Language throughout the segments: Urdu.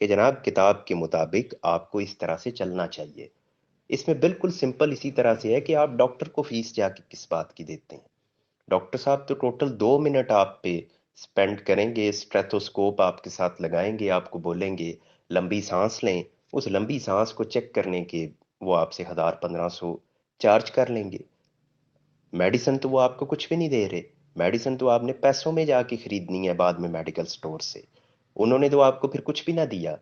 کہ جناب کتاب کے مطابق آپ کو اس طرح سے چلنا چاہیے۔ اس میں بالکل سمپل اسی طرح سے ہے کہ آپ ڈاکٹر کو فیس جا کے کس بات کی دیتے ہیں؟ ڈاکٹر صاحب تو ٹوٹل 2 منٹ آپ پہ سپینڈ کریں گے، اسٹریتھوسکوپ آپ کے ساتھ لگائیں گے، آپ کو بولیں گے لمبی سانس لیں، اس لمبی سانس کو چیک کرنے کے وہ آپ سے 1000 1500 چارج کر لیں گے۔ میڈیسن تو وہ آپ کو کچھ بھی نہیں دے رہے، میڈیسن تو آپ نے پیسوں میں جا کے خریدنی ہے بعد میں میڈیکل سٹور سے، انہوں نے تو آپ کو پھر کچھ بھی نہ دیا،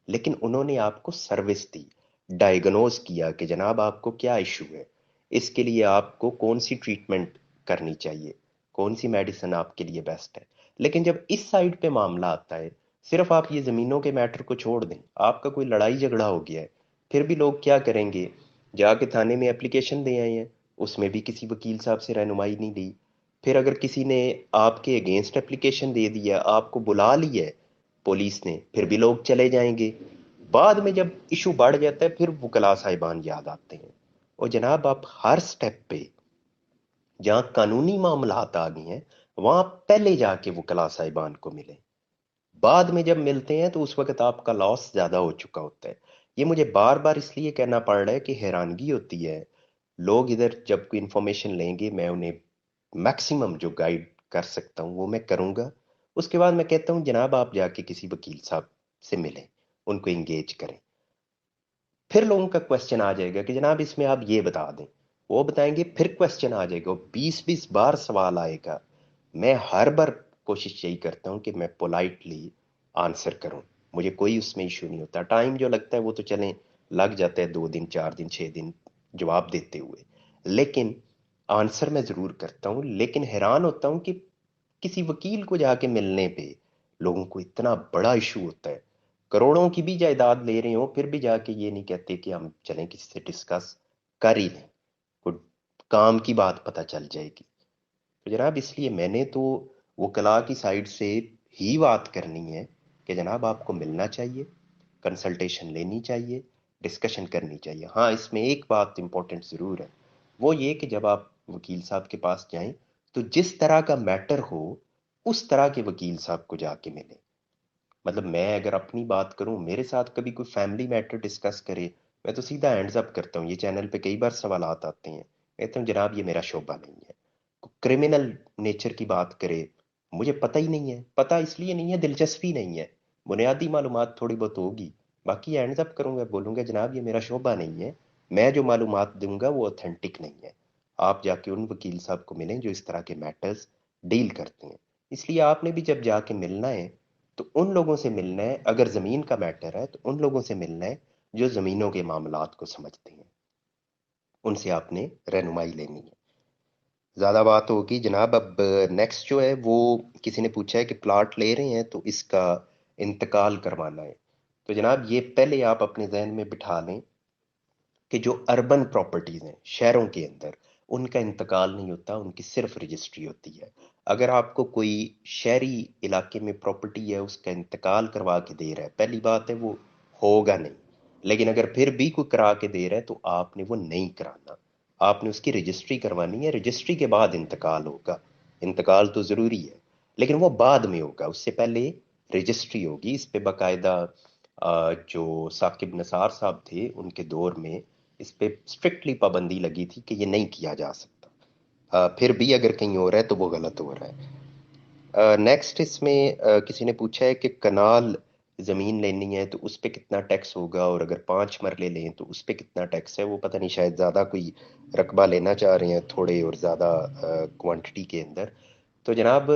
لیکن انہوں نے آپ کو سروس دی، ڈائیگنوز کیا کہ جناب آپ کو کیا ایشو ہے، اس کے لیے آپ کو کون سی ٹریٹمنٹ کرنی چاہیے، کون سی میڈیسن آپ کے لیے بیسٹ ہے۔ لیکن جب اس سائڈ پہ معاملہ آتا ہے، صرف آپ یہ زمینوں کے میٹر کو چھوڑ دیں، آپ کا کوئی لڑائی جھگڑا ہو گیا ہے، پھر بھی لوگ کیا کریں گے؟ جا کے تھانے میں اپلیکیشن دے آئے ہیں، اس میں بھی کسی وکیل صاحب سے رہنمائی نہیں دی۔ پھر اگر کسی نے آپ کے اگینسٹ اپلیکیشن دے دیا، آپ کو بلا لی ہے پولیس نے، پھر بھی لوگ چلے جائیں گے۔ بعد میں جب ایشو بڑھ جاتا ہے پھر وکلا صاحبان یاد آتے ہیں۔ اور جناب آپ ہر سٹیپ پہ جہاں قانونی معاملات آ گئے ہیں وہاں پہلے جا کے وکلا صاحبان کو ملیں، بعد میں جب ملتے ہیں تو اس وقت آپ کا لاس زیادہ ہو چکا ہوتا ہے۔ یہ مجھے بار بار اس لیے کہنا پڑ رہا ہے کہ حیرانگی ہوتی ہے، لوگ ادھر جب کوئی انفارمیشن لیں گے میں انہیں میکسیمم جو گائیڈ کر سکتا ہوں وہ میں کروں گا، اس کے بعد میں کہتا ہوں جناب آپ جا کے کسی وکیل صاحب سے ملیں، ان کو انگیج کریں۔ پھر لوگوں کا کوشچن آ جائے گا کہ جناب اس میں آپ یہ بتا دیں، وہ بتائیں گے، پھر کوشچن آ جائے گا، 20 20 بار سوال آئے گا۔ میں ہر بار کوشش یہی کرتا ہوں کہ میں پولائٹلی آنسر کروں، مجھے کوئی اس میں ایشو نہیں ہوتا، ٹائم جو لگتا ہے وہ تو چلیں لگ جاتا ہے، 2 دن 4 دن 6 دن جواب دیتے ہوئے، لیکن آنسر میں ضرور کرتا ہوں۔ لیکن حیران ہوتا ہوں کہ کسی وکیل کو جا کے ملنے پہ لوگوں کو اتنا بڑا ایشو ہوتا ہے، کروڑوں کی بھی جائیداد لے رہے ہوں پھر بھی جا کے یہ نہیں کہتے کہ ہم چلیں کسی سے ڈسکس کر ہی لیں، کوئی کام کی بات پتہ چل جائے گی۔ تو جناب اس لیے میں نے تو وکلا کی سائڈ سے ہی بات کرنی ہے کہ جناب آپ کو ملنا چاہیے، کنسلٹیشن لینی چاہیے، ڈسکشن کرنی چاہیے۔ ہاں اس میں ایک بات امپورٹنٹ ضرور ہے، وہ یہ کہ جب آپ وکیل صاحب کے پاس جائیں تو جس طرح کا میٹر ہو اس طرح کے وکیل صاحب کو جا کے ملیں۔ مطلب میں اگر اپنی بات کروں، میرے ساتھ کبھی کوئی فیملی میٹر ڈسکس کرے، میں تو سیدھا ہینڈز اپ کرتا ہوں، یہ چینل پہ کئی بار سوالات آتے ہیں، کہتا ہوں جناب یہ میرا شعبہ نہیں ہے۔ کرمنل نیچر کی بات کرے، مجھے پتہ ہی نہیں ہے، پتہ اس لیے نہیں ہے دلچسپی نہیں ہے، بنیادی معلومات تھوڑی بہت ہوگی، باقی ہینڈز اپ کروں گا، بولوں گا جناب یہ میرا شعبہ نہیں ہے، میں جو معلومات دوں گا وہ اوتھینٹک نہیں ہے۔ آپ جا کے ان وکیل صاحب کو ملیں جو اس طرح کے میٹرز ڈیل کرتے ہیں۔ اس لیے آپ نے بھی جب جا کے ملنا ہے تو ان لوگوں سے ملنا ہے، اگر زمین کا میٹر ہے تو ان لوگوں سے ملنا ہے جو زمینوں کے معاملات کو سمجھتے ہیں، ان سے آپ نے رہنمائی لینی ہے۔ زیادہ بات ہوگی جناب، اب نیکسٹ جو ہے وہ کسی نے پوچھا ہے کہ پلاٹ لے رہے ہیں تو اس کا انتقال کروانا ہے، تو جناب یہ پہلے آپ اپنے ذہن میں بٹھا لیں کہ جو اربن پراپرٹیز ہیں شہروں کے اندر، ان کا انتقال نہیں ہوتا، ان کی صرف رجسٹری ہوتی ہے۔ اگر آپ کو کوئی شہری علاقے میں پراپرٹی ہے اس کا انتقال کروا کے دے رہا ہے، پہلی بات ہے وہ ہوگا نہیں، لیکن اگر پھر بھی کوئی کرا کے دے رہا ہے تو آپ نے وہ نہیں کرانا، آپ نے اس کی رجسٹری کروانی ہے، رجسٹری کے بعد انتقال ہوگا۔ انتقال تو ضروری ہے لیکن وہ بعد میں ہوگا، اس سے پہلے رجسٹری ہوگی۔ اس پہ باقاعدہ جو ثاقب نثار صاحب تھے ان کے دور میں اس پہ اسٹرکٹلی پابندی لگی تھی کہ یہ نہیں کیا جا سکتا، پھر بھی اگر کہیں ہو رہا ہے تو وہ غلط ہو رہا ہے۔ نیکسٹ اس میں کسی نے پوچھا ہے کہ کنال زمین لینی ہے تو اس پہ کتنا ٹیکس ہوگا، اور اگر 5 مرلے لیں تو اس پہ کتنا ٹیکس ہے۔ وہ پتہ نہیں شاید زیادہ کوئی رقبہ لینا چاہ رہے ہیں تھوڑے اور زیادہ کوانٹٹی کے اندر۔ تو جناب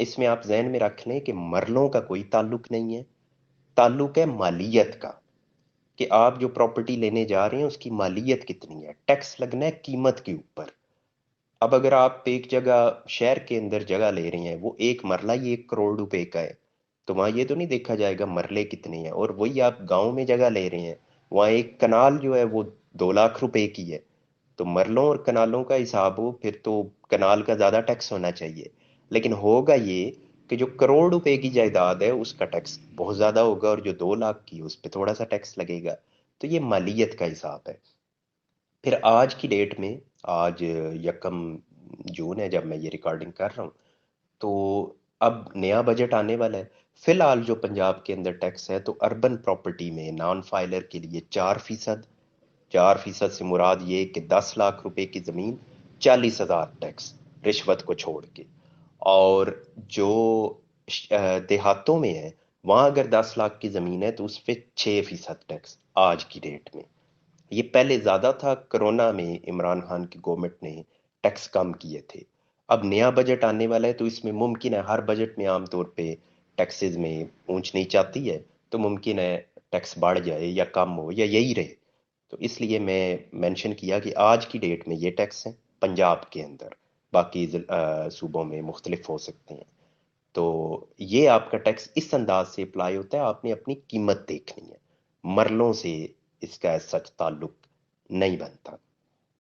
اس میں آپ ذہن میں رکھ لیں کہ مرلوں کا کوئی تعلق نہیں ہے، تعلق ہے مالیت کا، کہ آپ جو پراپرٹی لینے جا رہے ہیں اس کی مالیت کتنی ہے، ٹیکس لگنا ہے قیمت کے اوپر۔ اب اگر آپ ایک جگہ شہر کے اندر جگہ لے رہے ہیں، وہ ایک مرلہ ہی 1 کروڑ روپے کا ہے، تو وہاں یہ تو نہیں دیکھا جائے گا مرلے کتنے ہیں، اور وہی آپ گاؤں میں جگہ لے رہے ہیں، وہاں ایک کنال جو ہے وہ 2 لاکھ روپے کی ہے، تو مرلوں اور کنالوں کا حساب ہو پھر تو کنال کا زیادہ ٹیکس ہونا چاہیے، لیکن ہوگا یہ کہ جو کروڑ روپے کی جائیداد ہے اس کا ٹیکس بہت زیادہ ہوگا، اور جو 2 لاکھ کی ہے اس پہ تھوڑا سا ٹیکس لگے گا۔ تو یہ مالیت کا حساب ہے۔ پھر آج کی ڈیٹ میں، آج 1 جون ہے جب میں یہ ریکارڈنگ کر رہا ہوں، تو اب نیا بجٹ آنے والا ہے، فی الحال جو پنجاب کے اندر ٹیکس ہے تو اربن پراپرٹی میں نان فائلر کے لیے 4%، 4% سے مراد یہ کہ 10 لاکھ روپے کی زمین 40,000 ٹیکس رشوت کو چھوڑ کے، اور جو دیہاتوں میں ہے وہاں اگر 10 لاکھ کی زمین ہے تو اس پہ 6% ٹیکس آج کی ڈیٹ میں۔ یہ پہلے زیادہ تھا، کرونا میں عمران خان کی گورنمنٹ نے ٹیکس کم کیے تھے۔ اب نیا بجٹ آنے والا ہے تو اس میں ممکن ہے، ہر بجٹ میں عام طور پہ ٹیکسز میں اونچ نیچ آتی ہے، تو ممکن ہے ٹیکس بڑھ جائے یا کم ہو یا یہی رہے۔ تو اس لیے میں مینشن کیا کہ آج کی ڈیٹ میں یہ ٹیکس ہیں پنجاب کے اندر، باقی صوبوں میں مختلف ہو سکتے ہیں۔ تو یہ آپ کا ٹیکس اس انداز سے اپلائی ہوتا ہے، آپ نے اپنی قیمت دیکھنی ہے، مرلوں سے اس کا سچ تعلق نہیں بنتا۔